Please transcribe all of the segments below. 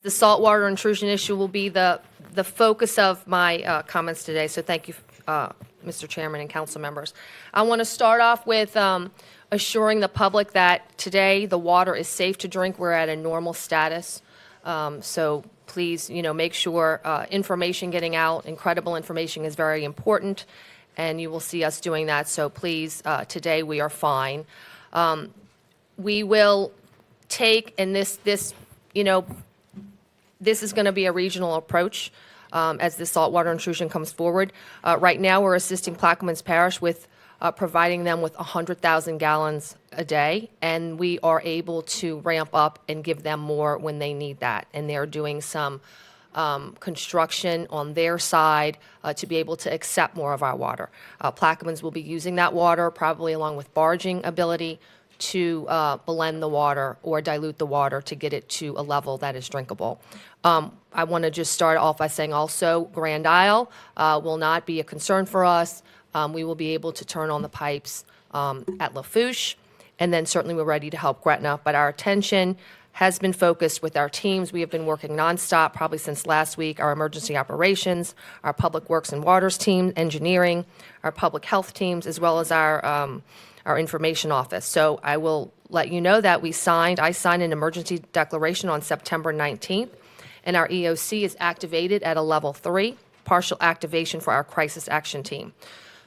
The saltwater intrusion issue will be the focus of my comments today, so thank you, Mr. Chairman and council members. I want to start off with assuring the public that today the water is safe to drink. We're at a normal status, so please, make sure information getting out, incredible information is very important, and you will see us doing that, so please, today we are fine. We will take, and this is going to be a regional approach as the saltwater intrusion comes forward. Right now, we're assisting Plaquemines Parish with providing them with 100,000 gallons a day, and we are able to ramp up and give them more when they need that. And they're doing some construction on their side to be able to accept more of our water. Plaquemines will be using that water, probably along with barging ability, to blend the water or dilute the water to get it to a level that is drinkable. I want to just start off by saying also Grand Isle will not be a concern for us. We will be able to turn on the pipes at Lafourche, and then certainly we're ready to help Gretna. But our attention has been focused with our teams. We have been working nonstop, probably since last week, our emergency operations, our public works and waters team, engineering, our public health teams, as well as our information office. So I will let you know that I signed an emergency declaration on September 19th, and our EOC is activated at a level 3, partial activation for our crisis action team.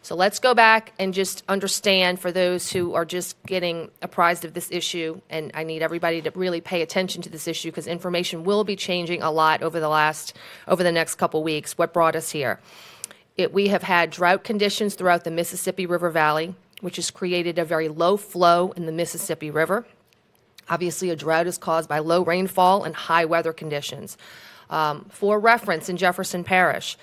So let's go back and just understand, for those who are just getting apprised of this issue, and I need everybody to really pay attention to this issue because information will be changing a lot over the next couple weeks. What brought us here? We have had drought conditions throughout the Mississippi River Valley, which has created a very low flow in the Mississippi River. Obviously, a drought is caused by low rainfall and high weather conditions. For reference, in Jefferson Parish,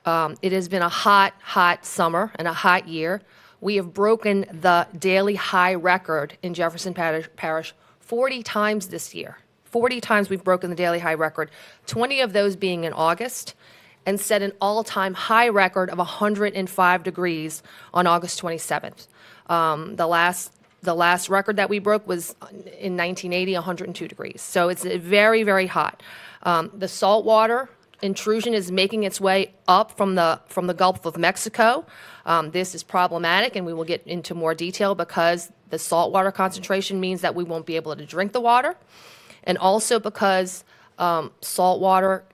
it has been a hot summer and a hot year. We have broken the daily high record in Jefferson Parish 40 times this year. 40 times we've broken the daily high record, 20 of those being in August, and set an all-time high record of 105 degrees on August 27th. The last record that we broke was in 1980, 102 degrees. So it's very, very hot. The saltwater intrusion is making its way up from the Gulf of Mexico. This is problematic, and we will get into more detail because the saltwater concentration means that we won't be able to drink the water, and also because saltwater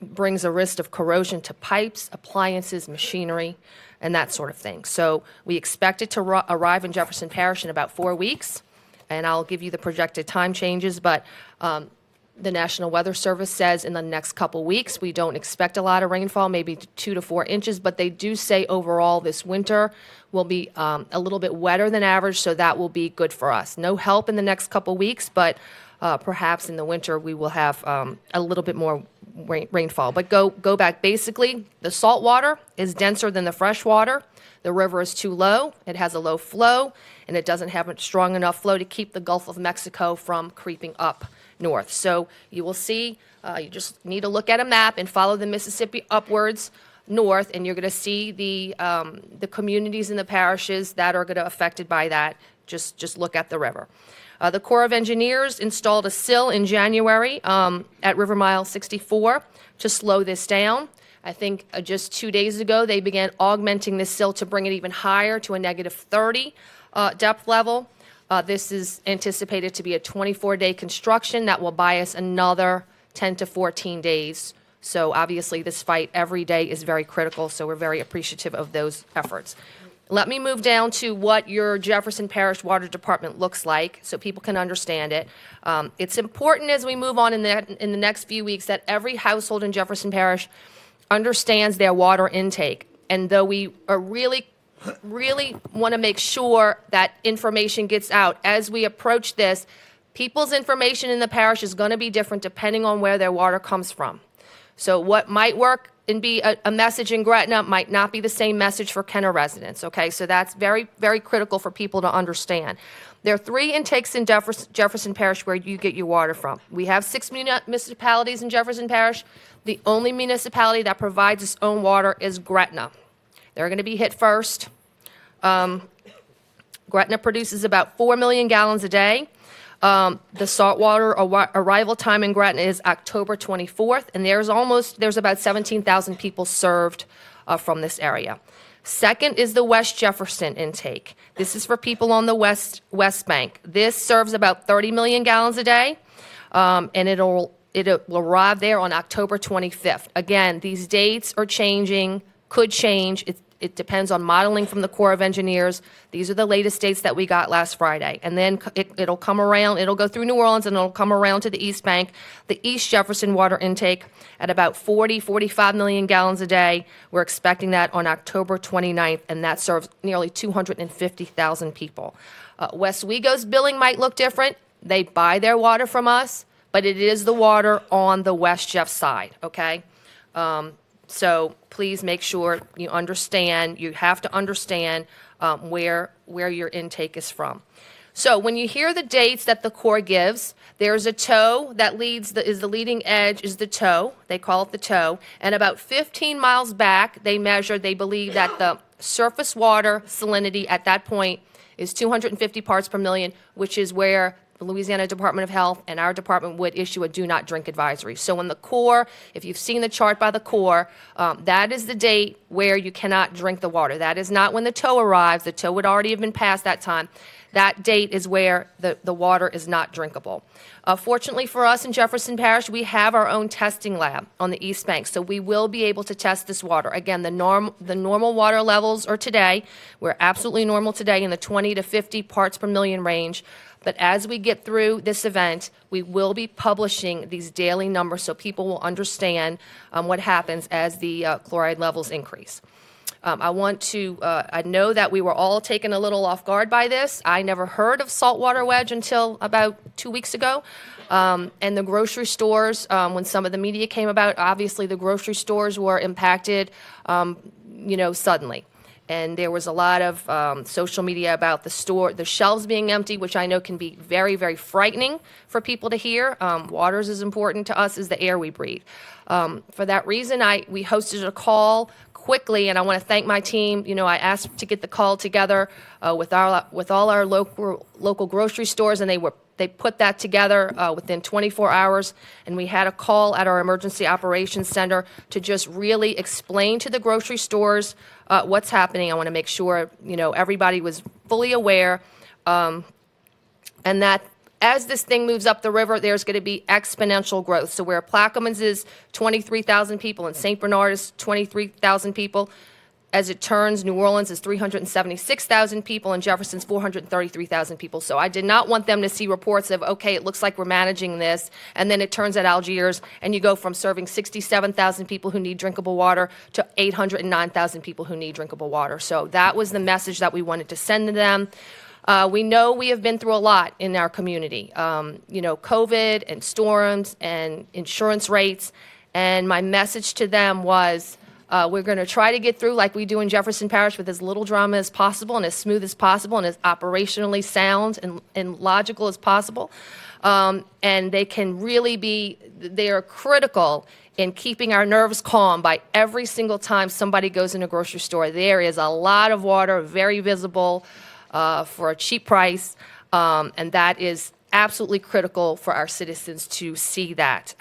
brings a risk of corrosion to pipes, appliances, machinery, and that sort of thing. So we expect it to arrive in Jefferson Parish in about 4 weeks, and I'll give you the projected time changes, but the National Weather Service says in the next couple weeks we don't expect a lot of rainfall, maybe 2 to 4 inches, but they do say overall this winter will be a little bit wetter than average, so that will be good for us. No help in the next couple weeks, but perhaps in the winter we will have a little bit more rainfall. But go back. Basically, the salt water is denser than the fresh water. The river is too low. It has a low flow, and it doesn't have a strong enough flow to keep the Gulf of Mexico from creeping up north. So you will see, you just need to look at a map and follow the Mississippi upwards north, and you're going to see the communities in the parishes that are going to be affected by that. Just look at the river. The Corps of Engineers installed a sill in January at River Mile 64 to slow this down. I think just 2 days ago, they began augmenting this sill to bring it even higher to a negative 30 depth level. This is anticipated to be a 24-day construction that will buy us another 10 to 14 days. So obviously, this fight every day is very critical, so we're very appreciative of those efforts. Let me move down to what your Jefferson Parish Water Department looks like so people can understand it. It's important as we move on in the next few weeks that every household in Jefferson Parish understands their water intake. And though we are really want to make sure that information gets out as we approach this, people's information in the parish is going to be different depending on where their water comes from. So what might work and be a message in Gretna might not be the same message for Kenner residents, okay? So that's very, very critical for people to understand. There are 3 intakes in Jefferson Parish where you get your water from. We have 6 municipalities in Jefferson Parish. The only municipality that provides its own water is Gretna. They're going to be hit first. Gretna produces about 4 million gallons a day. The saltwater arrival time in Gretna is October 24th, and there's about 17,000 people served from this area. Second is the West Jefferson intake. This is for people on the West Bank. This serves about 30 million gallons a day, and it will arrive there on October 25th. Again, these dates are changing, could change. It depends on modeling from the Corps of Engineers. These are the latest dates that we got last Friday. And then it'll come around, it'll go through New Orleans, and it'll come around to the East Bank. The East Jefferson water intake at about 45 million gallons a day. We're expecting that on October 29th, and that serves nearly 250,000 people. West Wego's billing might look different. They buy their water from us, but it is the water on the West Jeff side, okay? So please make sure you understand, you have to understand where your intake is from. So when you hear the dates that the Corps gives, there's a toe that is the leading edge is the toe. They call it the toe. And about 15 miles back, they believe that the surface water salinity at that point is 250 parts per million, which is where the Louisiana Department of Health and our department would issue a do not drink advisory. So when the Corps, if you've seen the chart by the Corps, that is the date where you cannot drink the water. That is not when the tow arrives. The tow would already have been passed that time. That date is where the water is not drinkable. Fortunately for us in Jefferson Parish, we have our own testing lab on the East Bank, so we will be able to test this water. Again, the normal water levels are today. We're absolutely normal today in the 20 to 50 parts per million range. But as we get through this event, we will be publishing these daily numbers so people will understand what happens as the chloride levels increase. I know that we were all taken a little off guard by this. I never heard of saltwater wedge until about 2 weeks ago. And the grocery stores, when some of the media came about, obviously the grocery stores were impacted, suddenly. And there was a lot of social media about the shelves being empty, which I know can be very, very frightening for people to hear. Water is as important to us as the air we breathe. For that reason, we hosted a call quickly, and I want to thank my team. I asked to get the call together with all our local grocery stores, and they put that together within 24 hours, and we had a call at our emergency operations center to just really explain to the grocery stores what's happening. I want to make sure everybody was fully aware, and that as this thing moves up the river, there's going to be exponential growth. So where Plaquemines is 23,000 people and St. Bernard is 23,000 people, as it turns, New Orleans is 376,000 people and Jefferson's 433,000 people. So I did not want them to see reports of, okay, it looks like we're managing this, and then it turns at Algiers, and you go from serving 67,000 people who need drinkable water to 809,000 people who need drinkable water. So that was the message that we wanted to send to them. We know we have been through a lot in our community, COVID and storms and insurance rates, and my message to them was, we're going to try to get through like we do in Jefferson Parish with as little drama as possible and as smooth as possible and as operationally sound and logical as possible. And they can really they are critical in keeping our nerves calm by every single time somebody goes in a grocery store. There is a lot of water, very visible, for a cheap price, and that is absolutely critical for our citizens to see that,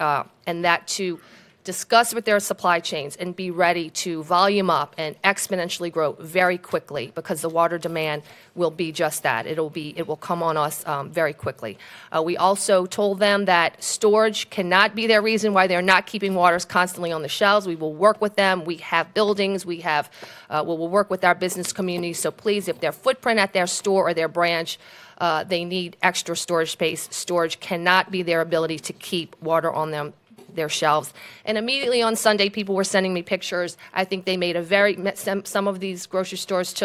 and that to discuss with their supply chains and be ready to volume up and exponentially grow very quickly, because the water demand will be just that. It will come on us very quickly. We also told them that storage cannot be their reason why they're not keeping waters constantly on the shelves. We will work with them. We have buildings. We'll work with our business community. So please, if their footprint at their store or their branch, they need extra storage space. Storage cannot be their ability to keep water on their shelves. And immediately on Sunday, people were sending me pictures. I think they made some of these grocery stores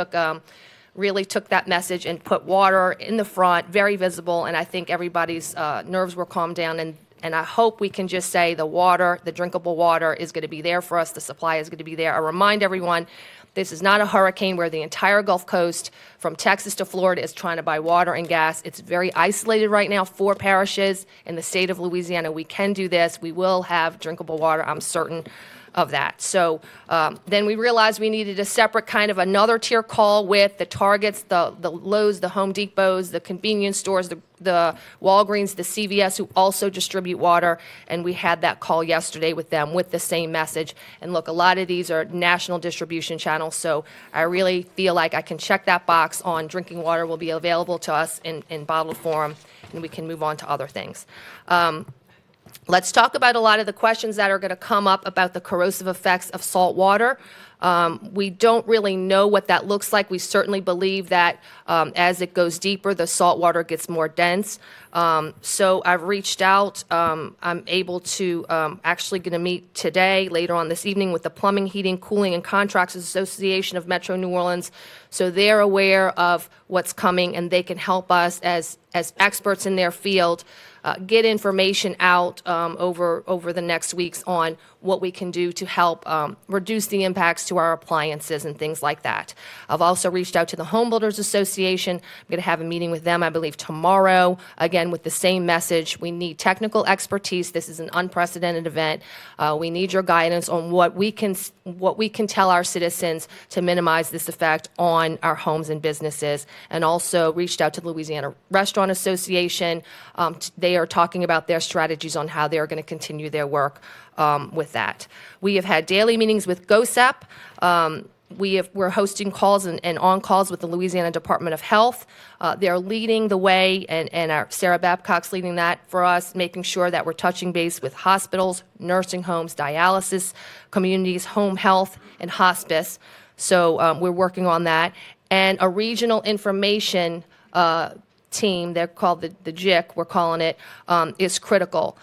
really took that message and put water in the front, very visible, and I think everybody's nerves were calmed down, and I hope we can just say the drinkable water is going to be there for us, the supply is going to be there. I remind everyone, this is not a hurricane where the entire Gulf Coast, from Texas to Florida, is trying to buy water and gas. It's very isolated right now, 4 parishes in the state of Louisiana. We can do this. We will have drinkable water, I'm certain. of that. So then we realized we needed a separate kind of another tier call with the Targets, the Lowe's, the Home Depots, the convenience stores, the Walgreens, the CVS, who also distribute water, and we had that call yesterday with them with the same message. And look, a lot of these are national distribution channels, so I really feel like I can check that box on drinking water will be available to us in bottled form, and we can move on to other things. Let's talk about a lot of the questions that are going to come up about the corrosive effects of salt water. We don't really know what that looks like. We certainly believe that as it goes deeper, the salt water gets more dense. So I've reached out. I'm able to actually going to meet today, later on this evening, with the Plumbing, Heating, Cooling, and Contracts Association of Metro New Orleans. So they're aware of what's coming, and they can help us as experts in their field get information out over the next weeks on what we can do to help reduce the impacts to our appliances and things like that. I've also reached out to the Home Builders Association. I'm going to have a meeting with them, I believe, tomorrow, again, with the same message. We need technical expertise. This is an unprecedented event. We need your guidance on what we can tell our citizens to minimize this effect on our homes and businesses. And also reached out to the Louisiana Restaurant Association. They are talking about their strategies on how they are going to continue their work with that. We have had daily meetings with GOSEP. We're hosting calls and on-calls with the Louisiana Department of Health. They're leading the way, and our Sarah Babcock's leading that for us, making sure that we're touching base with hospitals, nursing homes, dialysis communities, home health, and hospice. So we're working on that. And a regional information team, they're called the JIC, we're calling it, is critical.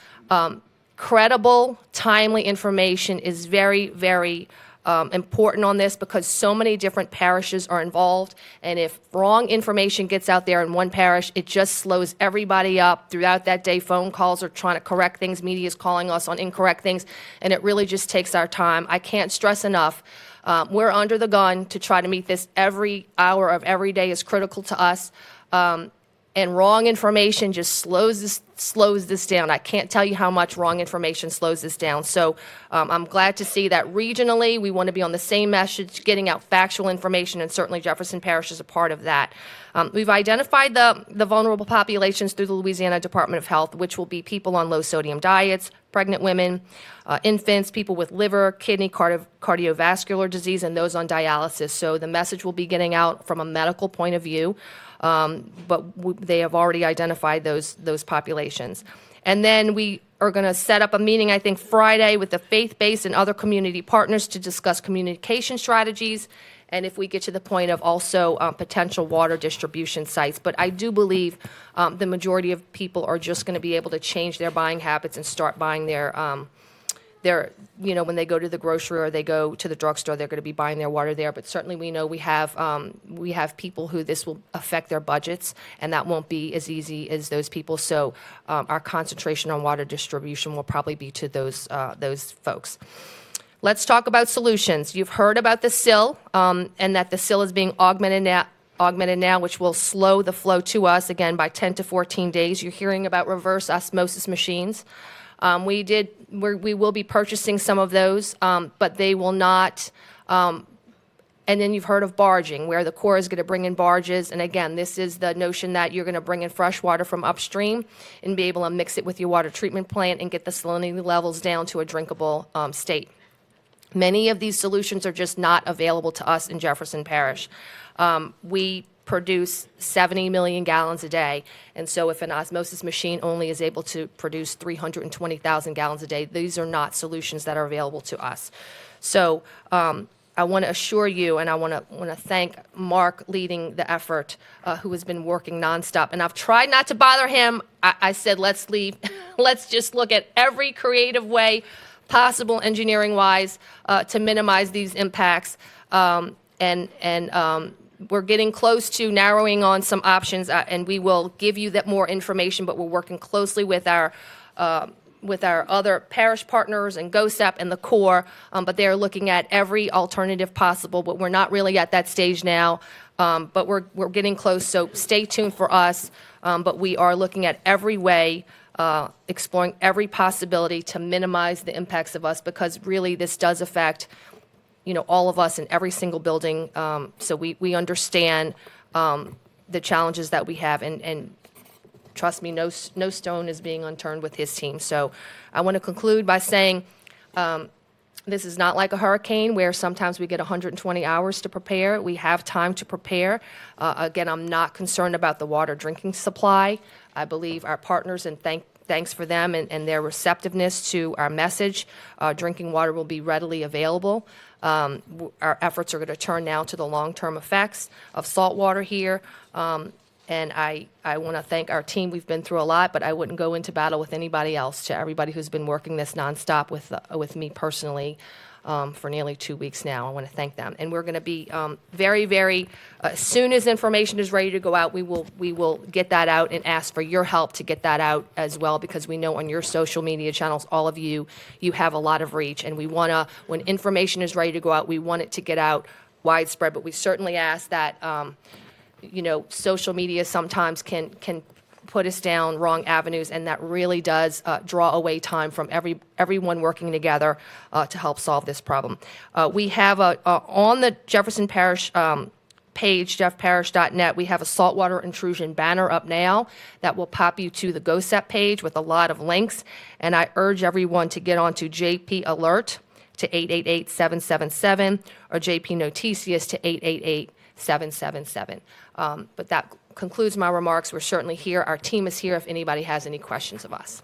Credible, timely information is very, very important on this because so many different parishes are involved, and if wrong information gets out there in one parish, it just slows everybody up throughout that day. Phone calls are trying to correct things, media is calling us on incorrect things, and it really just takes our time. I can't stress enough, we're under the gun to try to meet this. Every hour of every day is critical to us. And wrong information just slows this down. I can't tell you how much wrong information slows this down. So I'm glad to see that regionally we want to be on the same message, getting out factual information, and certainly Jefferson Parish is a part of that. We've identified the vulnerable populations through the Louisiana Department of Health, which will be people on low-sodium diets, pregnant women, infants, people with liver, kidney, cardiovascular disease, and those on dialysis. So the message will be getting out from a medical point of view. But they have already identified those populations. And then we are going to set up a meeting, I think, Friday with the faith-based and other community partners to discuss communication strategies, and if we get to the point of also potential water distribution sites. But I do believe the majority of people are just going to be able to change their buying habits and start buying their when they go to the grocery or they go to the drugstore, they're going to be buying their water there. But certainly we know we have people who this will affect their budgets, and that won't be as easy as those people. So our concentration on water distribution will probably be to those folks. Let's talk about solutions. You've heard about the sill, and that the sill is being augmented now, which will slow the flow to us, again, by 10 to 14 days. You're hearing about reverse osmosis machines. We will be purchasing some of those, but they will not. And then you've heard of barging, where the Corps is going to bring in barges. And again, this is the notion that you're going to bring in fresh water from upstream and be able to mix it with your water treatment plant and get the salinity levels down to a drinkable state. Many of these solutions are just not available to us in Jefferson Parish. We produce 70 million gallons a day. And so if an osmosis machine only is able to produce 320,000 gallons a day, these are not solutions that are available to us. So I want to assure you, and I want to thank Mark leading the effort, who has been working nonstop. And I've tried not to bother him. I said, let's leave. Let's just look at every creative way possible, engineering-wise, to minimize these impacts. We're getting close to narrowing on some options, and we will give you that more information, but we're working closely with our other parish partners and GOSEP and the Corps, but they're looking at every alternative possible, but we're not really at that stage now, but we're getting close, so stay tuned for us, but we are looking at every way exploring every possibility to minimize the impacts of us, because really this does affect, all of us in every single building. So we understand the challenges that we have, and trust me, no stone is being unturned with his team. So I want to conclude by saying this is not like a hurricane where sometimes we get 120 hours to prepare. We have time to prepare. Again, I'm not concerned about the water drinking supply. I believe our partners, and thanks for them and their receptiveness to our message. Drinking water will be readily available. Our efforts are going to turn now to the long-term effects of salt water here. And I want to thank our team. We've been through a lot, but I wouldn't go into battle with anybody else. To everybody who's been working this nonstop with me personally for nearly 2 weeks now, I want to thank them. And we're going to be very, very, as soon as information is ready to go out, we will get that out and ask for your help to get that out as well, because we know on your social media channels, all of you have a lot of reach, and we want to, when information is ready to go out, we want it to get out widespread. But we certainly ask that social media sometimes can put us down wrong avenues, and that really does draw away time from everyone working together to help solve this problem. We have on the Jefferson Parish page, jeffparish.net, we have a saltwater intrusion banner up now that will pop you to the GoSep page with a lot of links, and I urge everyone to get onto JP Alert to 888-777 or JP Noticias to 888-777. But that concludes my remarks. We're certainly here. Our team is here if anybody has any questions of us.